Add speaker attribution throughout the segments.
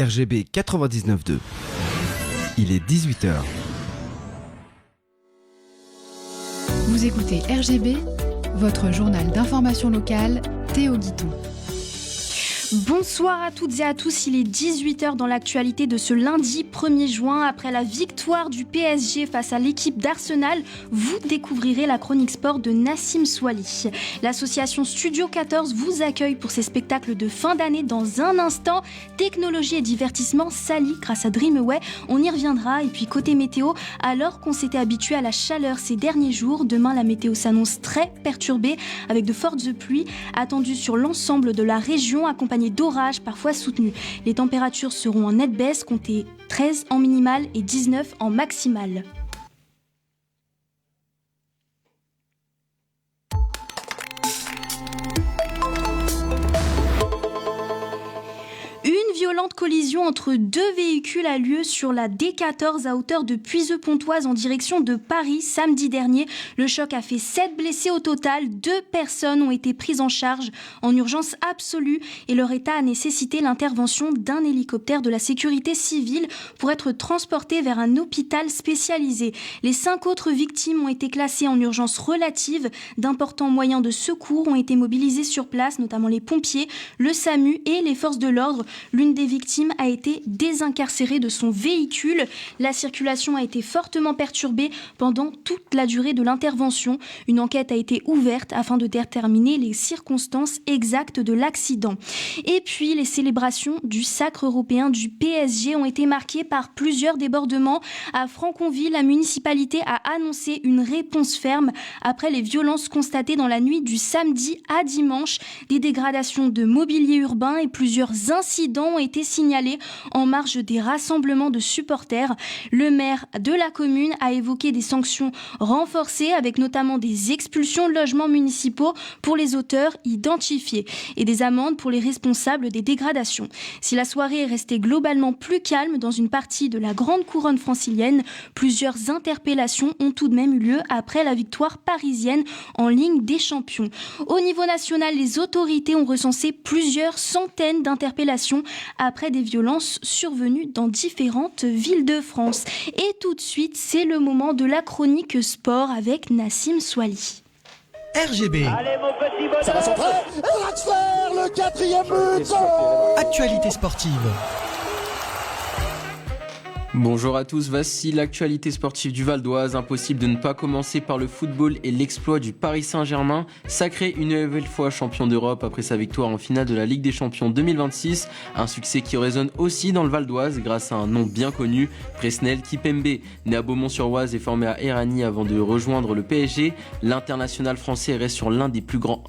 Speaker 1: RGB 99.2. Il est 18h.
Speaker 2: Vous écoutez RGB, votre journal d'information locale, Théo Guiton.
Speaker 3: Bonsoir à toutes et à tous, il est 18h dans l'actualité de ce lundi 1er juin. Après la victoire du PSG face à l'équipe d'Arsenal, vous découvrirez la chronique sport de Nassim Souali. L'association Studio 14 vous accueille pour ses spectacles de fin d'année dans un instant. Technologie et divertissement s'allient grâce à Dreamaway, on y reviendra. Et puis côté météo, alors qu'on s'était habitué à la chaleur ces derniers jours, demain la météo s'annonce très perturbée avec de fortes pluies attendues sur l'ensemble de la région, accompagnées d'orages parfois soutenus. Les températures seront en nette baisse, comptez 13 en minimale et 19 en maximale. Une violente collision entre deux véhicules a lieu sur la D14 à hauteur de Puiseux-Pontoise en direction de Paris samedi dernier. Le choc a fait 7 blessés au total. 2 personnes ont été prises en charge en urgence absolue et leur état a nécessité l'intervention d'un hélicoptère de la sécurité civile pour être transportés vers un hôpital spécialisé. Les 5 autres victimes ont été classées en urgence relative. D'importants moyens de secours ont été mobilisés sur place, notamment les pompiers, le SAMU et les forces de l'ordre. L'une des victimes a été désincarcérée de son véhicule. La circulation a été fortement perturbée pendant toute la durée de l'intervention. Une enquête a été ouverte afin de déterminer les circonstances exactes de l'accident. Et puis, les célébrations du sacre européen du PSG ont été marquées par plusieurs débordements. À Franconville, la municipalité a annoncé une réponse ferme après les violences constatées dans la nuit du samedi à dimanche. Des dégradations de mobilier urbain et plusieurs incidents ont été signalés en marge des rassemblements de supporters. Le maire de la commune a évoqué des sanctions renforcées avec notamment des expulsions de logements municipaux pour les auteurs identifiés et des amendes pour les responsables des dégradations. Si la soirée est restée globalement plus calme dans une partie de la grande couronne francilienne, plusieurs interpellations ont tout de même eu lieu après la victoire parisienne en Ligue des Champions. Au niveau national, les autorités ont recensé plusieurs centaines d'interpellations après des violences survenues dans différentes villes de France. Et tout de suite, c'est le moment de la chronique sport avec Nassim Souali.
Speaker 4: RGB.
Speaker 5: Allez mon petit bonhomme.
Speaker 4: Ça va centrer. Draxler, le 4e but. Actualité sportive.
Speaker 6: Bonjour à tous, voici l'actualité sportive du Val d'Oise. Impossible de ne pas commencer par le football et l'exploit du Paris Saint-Germain, sacré une nouvelle fois champion d'Europe après sa victoire en finale de la Ligue des Champions 2026. Un succès qui résonne aussi dans le Val d'Oise grâce à un nom bien connu, Presnel Kimpembe. Né à Beaumont-sur-Oise et formé à Éragny avant de rejoindre le PSG, l'international français reste l'un des plus grands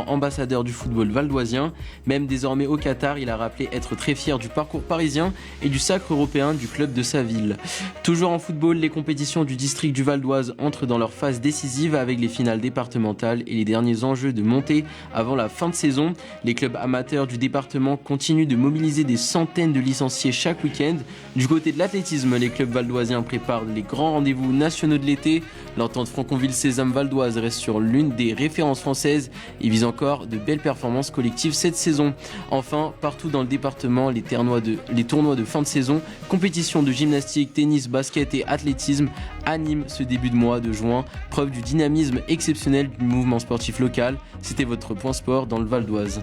Speaker 6: ambassadeurs du football valdoisien. Même désormais au Qatar, il a rappelé être très fier du parcours parisien et du sacre européen du club de sa ville. Toujours en football, les compétitions du district du Val d'Oise entrent dans leur phase décisive avec les finales départementales et les derniers enjeux de montée avant la fin de saison. Les clubs amateurs du département continuent de mobiliser des centaines de licenciés chaque week-end. Du côté de l'athlétisme, les clubs valdoisiens préparent les grands rendez-vous nationaux de l'été. L'entente Franconville-Sésame Val d'Oise reste sur l'une des références françaises et vise encore de belles performances collectives cette saison. Enfin, partout dans le département, les tournois de fin de saison, compétitions de gymnastique, tennis, basket et athlétisme animent ce début de mois de juin, preuve du dynamisme exceptionnel du mouvement sportif local. C'était votre point sport dans le Val d'Oise.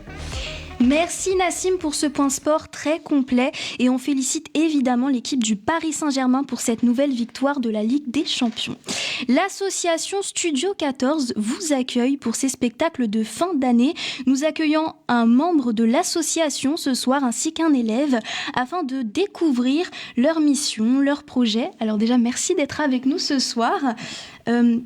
Speaker 3: Merci Nassim pour ce point sport très complet et on félicite évidemment l'équipe du Paris Saint-Germain pour cette nouvelle victoire de la Ligue des Champions. L'association Studio 14 vous accueille pour ses spectacles de fin d'année. Nous accueillons un membre de l'association ce soir ainsi qu'un élève afin de découvrir leur mission, leur projet. Alors déjà merci d'être avec nous ce soir.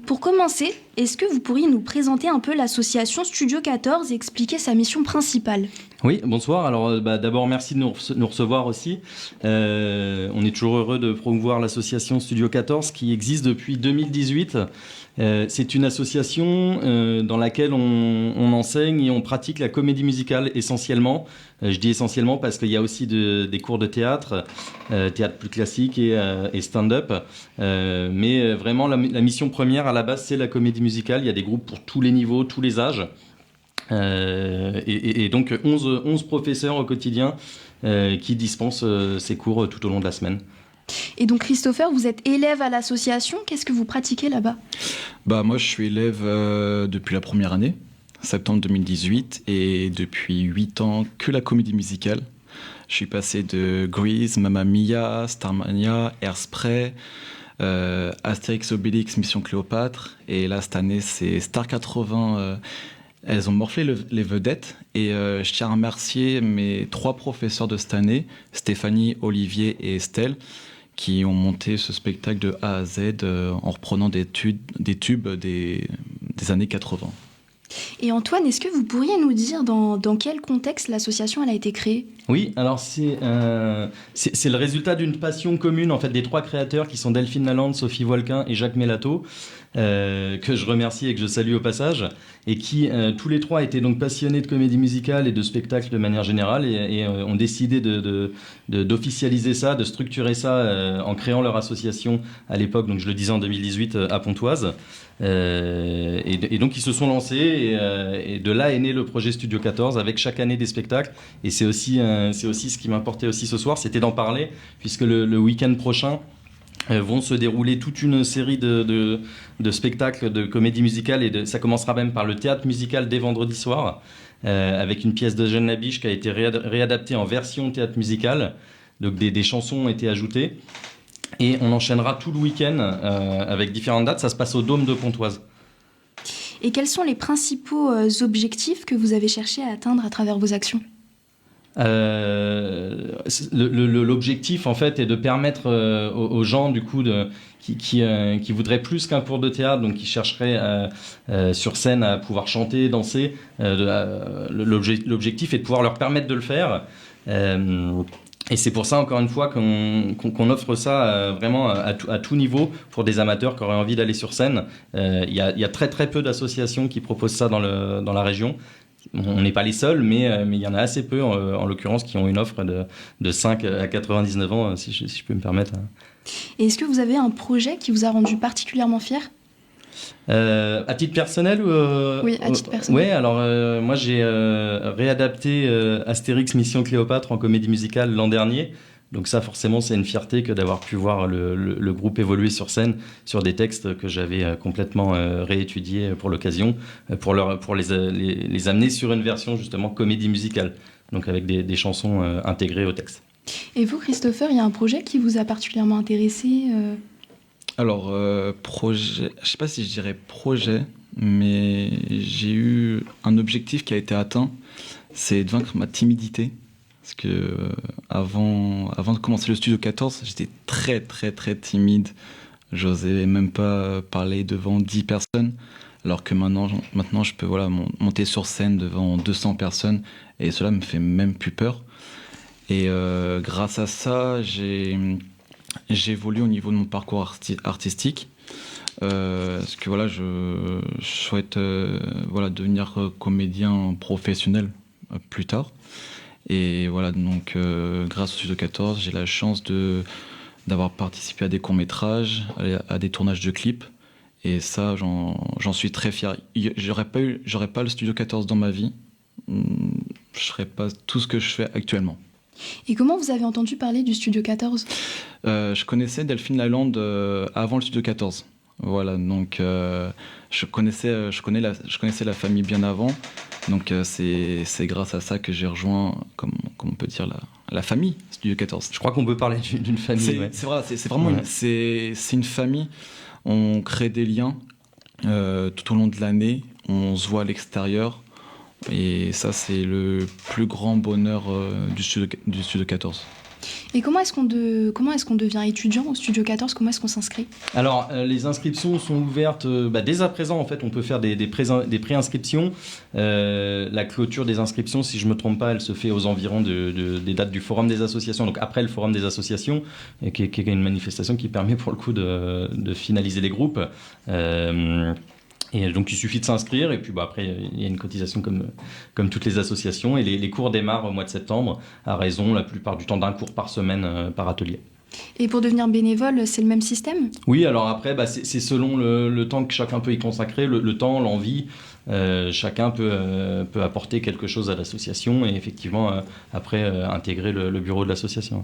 Speaker 3: Pour commencer, est-ce que vous pourriez nous présenter un peu l'association Studio 14 et expliquer sa mission principale ?
Speaker 7: Oui, bonsoir. Alors d'abord, merci de nous recevoir aussi. On est toujours heureux de promouvoir l'association Studio 14 qui existe depuis 2018. C'est une association dans laquelle on enseigne et on pratique la comédie musicale essentiellement. Je dis essentiellement parce qu'il y a aussi des cours de théâtre plus classique et stand-up. Mais vraiment, la mission première à la base, c'est la comédie musicale. Il y a des groupes pour tous les niveaux, tous les âges. Et donc 11 professeurs au quotidien qui dispense ces cours tout au long de la semaine.
Speaker 3: Et donc Christopher, vous êtes élève à l'association, qu'est-ce que vous pratiquez là-bas ?
Speaker 5: Moi je suis élève depuis la première année, septembre 2018, et depuis 8 ans que la comédie musicale. Je suis passé de Grease, Mamma Mia, Starmania, Hairspray, Astérix Obélix, Mission Cléopâtre, et là cette année c'est Star 80. Elles ont morflé les vedettes, et je tiens à remercier mes 3 professeurs de cette année, Stéphanie, Olivier et Estelle, qui ont monté ce spectacle de A à Z en reprenant des tubes des années 80.
Speaker 3: Et Antoine, est-ce que vous pourriez nous dire dans quel contexte l'association elle a été créée ?
Speaker 7: Oui, alors c'est le résultat d'une passion commune en fait des 3 créateurs qui sont Delphine Lalande, Sophie Volquin et Jacques Melato, que je remercie et que je salue au passage, et qui tous les 3 étaient donc passionnés de comédie musicale et de spectacle de manière générale, et ont décidé d'officialiser ça, de structurer ça en créant leur association à l'époque, donc je le disais en 2018 à Pontoise. Et donc ils se sont lancés, et de là est né le projet Studio 14 avec chaque année des spectacles, et c'est aussi ce qui m'importait aussi ce soir, c'était d'en parler, puisque le week-end prochain vont se dérouler toute une série de spectacles de comédie musicale, et ça commencera même par le théâtre musical dès vendredi soir, avec une pièce de Jeanne Labiche qui a été réadaptée en version théâtre musical, donc des chansons ont été ajoutées, et on enchaînera tout le week-end avec différentes dates. Ça se passe au Dôme de Pontoise.
Speaker 3: Et quels sont les principaux objectifs que vous avez cherché à atteindre à travers vos actions ?
Speaker 7: L'objectif en fait est de permettre aux gens du coup qui voudraient plus qu'un cours de théâtre, donc qui chercheraient sur scène à pouvoir chanter, danser, l'objectif est de pouvoir leur permettre de le faire, et c'est pour ça encore une fois qu'on offre ça vraiment à tout niveau pour des amateurs qui auraient envie d'aller sur scène. Il y a très très peu d'associations qui proposent ça dans la région. On n'est pas les seuls, mais il y en a assez peu, en l'occurrence, qui ont une offre de 5 à 99 ans, si je peux me permettre.
Speaker 3: Et est-ce que vous avez un projet qui vous a rendu particulièrement fier ?
Speaker 7: À titre personnel ou
Speaker 3: Oui, à titre personnel.
Speaker 7: Ouais, alors moi j'ai réadapté Astérix Mission Cléopâtre en comédie musicale l'an dernier. Donc ça, forcément, c'est une fierté que d'avoir pu voir le groupe évoluer sur scène sur des textes que j'avais complètement réétudiés pour l'occasion, pour les amener sur une version justement comédie musicale, donc avec des chansons intégrées au texte.
Speaker 3: Et vous, Christopher, il y a un projet qui vous a particulièrement intéressé
Speaker 5: Alors, projet, je ne sais pas si je dirais projet, mais j'ai eu un objectif qui a été atteint, c'est de vaincre ma timidité. Parce que avant de commencer le Studio 14, j'étais très très très timide. J'osais même pas parler devant 10 personnes. Alors que maintenant je peux monter sur scène devant 200 personnes. Et cela me fait même plus peur. Et grâce à ça, j'ai évolué au niveau de mon parcours artistique. Parce que je souhaite devenir comédien professionnel plus tard. Et voilà, donc grâce au Studio 14, j'ai la chance d'avoir participé à des courts-métrages, à des tournages de clips. Et ça, j'en suis très fier. J'aurais pas le Studio 14 dans ma vie. Je serais pas tout ce que je fais actuellement.
Speaker 3: Et comment vous avez entendu parler du Studio 14 ?
Speaker 5: Je connaissais Delphine Lalande avant le Studio 14. Voilà, donc je connaissais la famille bien avant. Donc c'est grâce à ça que j'ai rejoint, comme on peut dire, la famille Studio 14.
Speaker 7: Je crois qu'on peut parler d'une famille.
Speaker 5: C'est vrai, c'est vraiment c'est une famille. On crée des liens tout au long de l'année. On se voit à l'extérieur. Et ça, c'est le plus grand bonheur du Studio 14.
Speaker 3: Et comment est-ce qu'on devient étudiant au Studio 14 ? Comment est-ce qu'on s'inscrit ?
Speaker 7: Alors, les inscriptions sont ouvertes dès à présent. En fait, on peut faire des préinscriptions. La clôture des inscriptions, si je ne me trompe pas, elle se fait aux environs des dates du Forum des associations, donc après le Forum des associations, et qui est une manifestation qui permet pour le coup de finaliser les groupes. Et donc il suffit de s'inscrire, et puis après il y a une cotisation comme toutes les associations, et les cours démarrent au mois de septembre, à raison la plupart du temps d'un cours par semaine par atelier.
Speaker 3: Et pour devenir bénévole, c'est le même système ?
Speaker 7: Oui, alors après, c'est selon le temps que chacun peut y consacrer, le temps, l'envie. Chacun peut apporter quelque chose à l'association et effectivement, après, intégrer le bureau de l'association.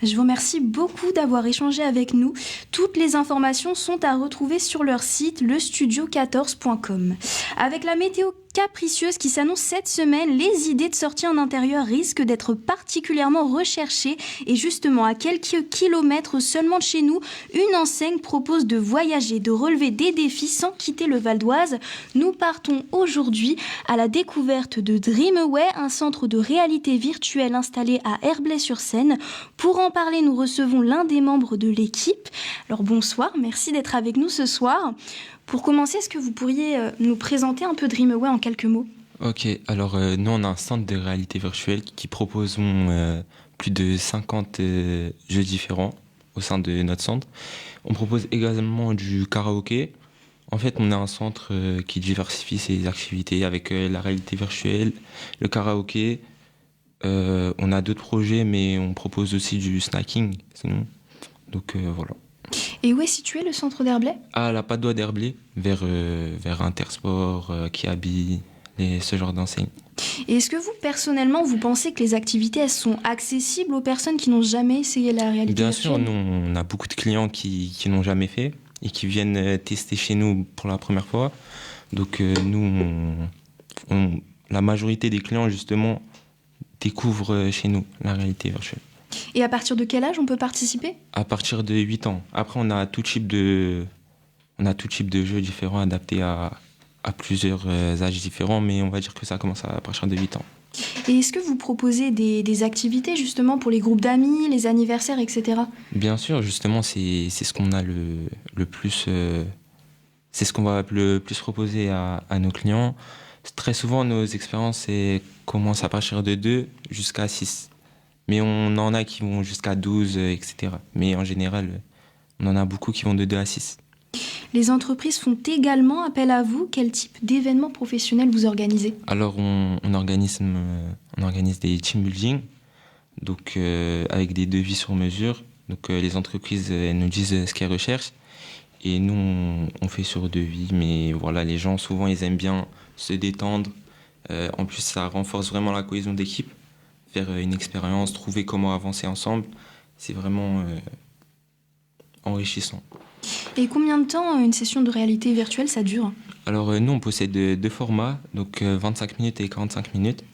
Speaker 3: Je vous remercie beaucoup d'avoir échangé avec nous. Toutes les informations sont à retrouver sur leur site, lestudio14.com. Avec la météo capricieuse qui s'annonce cette semaine, les idées de sortie en intérieur risquent d'être particulièrement recherchées. Et justement, à quelques kilomètres seulement de chez nous, une enseigne propose de voyager, de relever des défis sans quitter le Val d'Oise. Nous partons aujourd'hui à la découverte de Dreamaway, un centre de réalité virtuelle installé à Herblay-sur-Seine. Pour en parler, nous recevons l'un des membres de l'équipe. Alors bonsoir, merci d'être avec nous ce soir. Pour commencer, est-ce que vous pourriez nous présenter un peu Dreamaway en quelques mots ?
Speaker 8: Ok, alors nous on a un centre de réalité virtuelle qui propose plus de 50 jeux différents au sein de notre centre. On propose également du karaoké. En fait, on a un centre qui diversifie ses activités avec la réalité virtuelle, le karaoké. On a d'autres projets, mais on propose aussi du snacking, sinon. Donc voilà.
Speaker 3: Et où est situé le centre d'Herblay ?
Speaker 8: À la Padoie d'Herblay, vers Intersport, Kiabi, ce genre d'enseignes.
Speaker 3: Et est-ce que vous, personnellement, vous pensez que les activités, elles sont accessibles aux personnes qui n'ont jamais essayé la réalité
Speaker 8: Bien
Speaker 3: virtuelle ?
Speaker 8: sûr, nous, on a beaucoup de clients qui n'ont jamais fait et qui viennent tester chez nous pour la première fois. Donc nous, la majorité des clients, justement, découvrent chez nous la réalité virtuelle.
Speaker 3: Et à partir de quel âge on peut participer ?
Speaker 8: À partir de 8 ans. Après, on a tout type de jeux différents adaptés à plusieurs âges différents, mais on va dire que ça commence à partir de 8 ans.
Speaker 3: Et est-ce que vous proposez des activités justement pour les groupes d'amis, les anniversaires, etc. ?
Speaker 8: Bien sûr, justement, c'est ce qu'on a le plus... c'est ce qu'on va le plus proposer à nos clients. Très souvent, nos expériences commencent à partir de 2 jusqu'à 6. Mais on en a qui vont jusqu'à 12, etc. Mais en général, on en a beaucoup qui vont de 2 à 6.
Speaker 3: Les entreprises font également appel à vous. Quel type d'événements professionnels vous organisez ?
Speaker 8: Alors, on organise des team building, donc, avec des devis sur mesure. Donc, les entreprises elles nous disent ce qu'elles recherchent. Et nous, on fait sur devis. Mais voilà, les gens, souvent, ils aiment bien se détendre. En plus, ça renforce vraiment la cohésion d'équipe. Faire une expérience, trouver comment avancer ensemble, c'est vraiment enrichissant.
Speaker 3: Et combien de temps une session de réalité virtuelle ça dure ?
Speaker 8: Alors nous on possède 2 formats, donc 25 minutes et 45 minutes.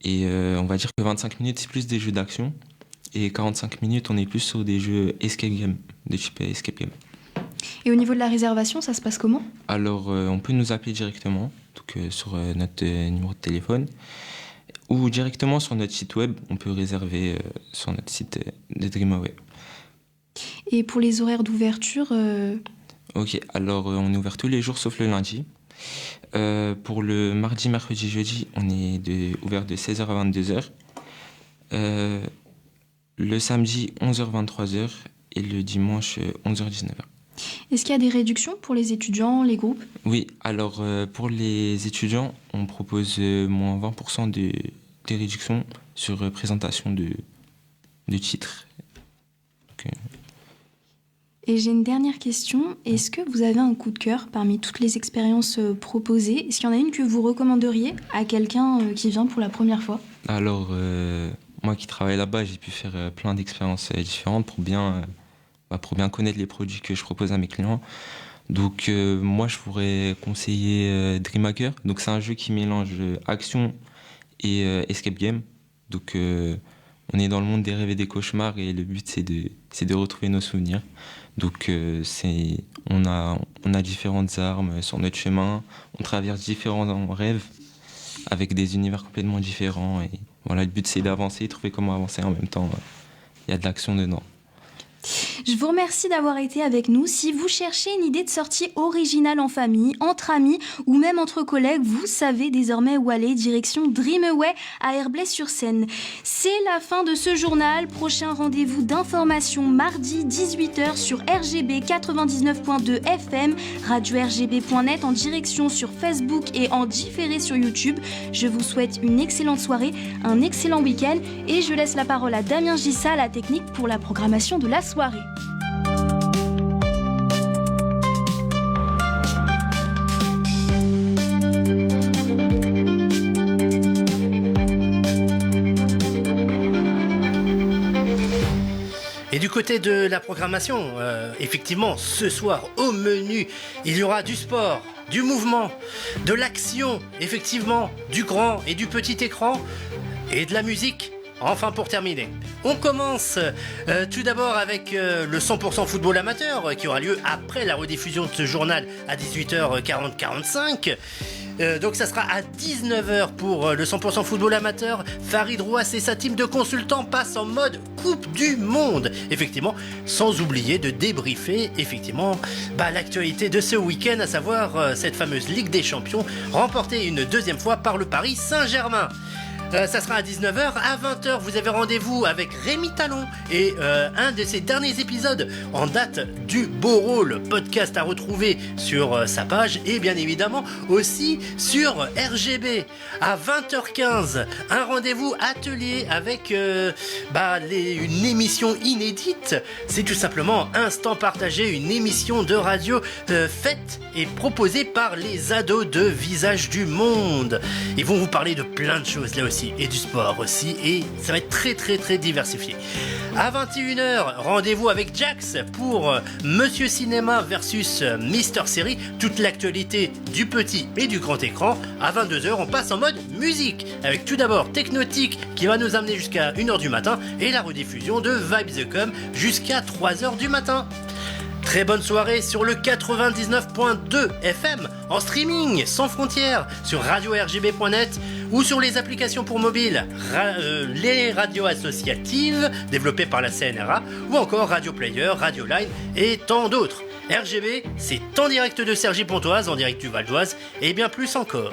Speaker 8: Et on va dire que 25 minutes c'est plus des jeux d'action et 45 minutes on est plus sur des jeux escape game, de type escape game.
Speaker 3: Et au niveau de la réservation, ça se passe comment ?
Speaker 8: Alors on peut nous appeler directement, donc sur notre numéro de téléphone. Ou directement sur notre site web, on peut réserver sur notre site de Dreamaway.
Speaker 3: Et pour les horaires d'ouverture
Speaker 8: Ok, alors on est ouvert tous les jours sauf le lundi. Pour le mardi, mercredi, jeudi, on est ouvert de 16h à 22h. Le samedi, 11h, 23h. Et le dimanche, 11h, 19h.
Speaker 3: Est-ce qu'il y a des réductions pour les étudiants, les groupes ?
Speaker 8: Oui, alors pour les étudiants, on propose moins 20% de réduction sur présentation de titres. Donc,
Speaker 3: Et j'ai une dernière question. Est-ce que vous avez un coup de cœur parmi toutes les expériences proposées ? Est-ce qu'il y en a une que vous recommanderiez à quelqu'un qui vient pour la première fois ?
Speaker 8: Alors, moi qui travaille là-bas, j'ai pu faire plein d'expériences différentes pour bien connaître les produits que je propose à mes clients. Donc moi je pourrais conseiller Dreamhacker. Donc c'est un jeu qui mélange action et escape game. Donc on est dans le monde des rêves et des cauchemars et le but c'est de retrouver nos souvenirs. Donc on a différentes armes sur notre chemin, on traverse différents rêves avec des univers complètement différents et voilà, le but c'est d'avancer, trouver comment avancer en même temps. Il y a de l'action dedans.
Speaker 3: Je vous remercie d'avoir été avec nous. Si vous cherchez une idée de sortie originale en famille, entre amis ou même entre collègues, vous savez désormais où aller, direction Dreamaway à Herblay-sur-Seine. C'est la fin de ce journal. Prochain rendez-vous d'information mardi 18h sur RGB 99.2 FM, radio-rgb.net en direction sur Facebook et en différé sur YouTube. Je vous souhaite une excellente soirée, un excellent week-end et je laisse la parole à Damien Gissa, la technique pour la programmation de la soirée.
Speaker 9: Et du côté de la programmation, effectivement, ce soir, au menu, il y aura du sport, du mouvement, de l'action, effectivement, du grand et du petit écran, et de la musique. Enfin, pour terminer, on commence tout d'abord avec le 100% football amateur qui aura lieu après la rediffusion de ce journal à 18h40-45. Donc ça sera à 19h pour le 100% football amateur. Farid Rouass et sa team de consultants passent en mode Coupe du Monde. Effectivement, sans oublier de débriefer effectivement l'actualité de ce week-end, à savoir cette fameuse Ligue des Champions remportée une deuxième fois par le Paris Saint-Germain. Ça sera à 19h. À 20h, vous avez rendez-vous avec Rémi Talon et un de ses derniers épisodes en date du Beau Rôle, podcast à retrouver sur sa page et bien évidemment aussi sur RGB. À 20h15, un rendez-vous atelier avec une émission inédite. C'est tout simplement Instant Partagé, une émission de radio faite et proposée par les ados de Visage du Monde. Ils vont vous parler de plein de choses là aussi. Et du sport aussi, et ça va être très très très diversifié. À 21h, rendez-vous avec Jax pour Monsieur Cinéma versus Mister Série, toute l'actualité du petit et du grand écran. À 22h, on passe en mode musique, avec tout d'abord Technotique qui va nous amener jusqu'à 1h du matin, et la rediffusion de Vibes The Com jusqu'à 3h du matin. Très bonne soirée sur le 99.2 FM, en streaming sans frontières, sur radio-rgb.net ou sur les applications pour mobile, les radios associatives développées par la CNRA, ou encore Radio Player, Radio Line et tant d'autres. RGB, c'est en direct de Cergy-Pontoise, en direct du Val d'Oise et bien plus encore.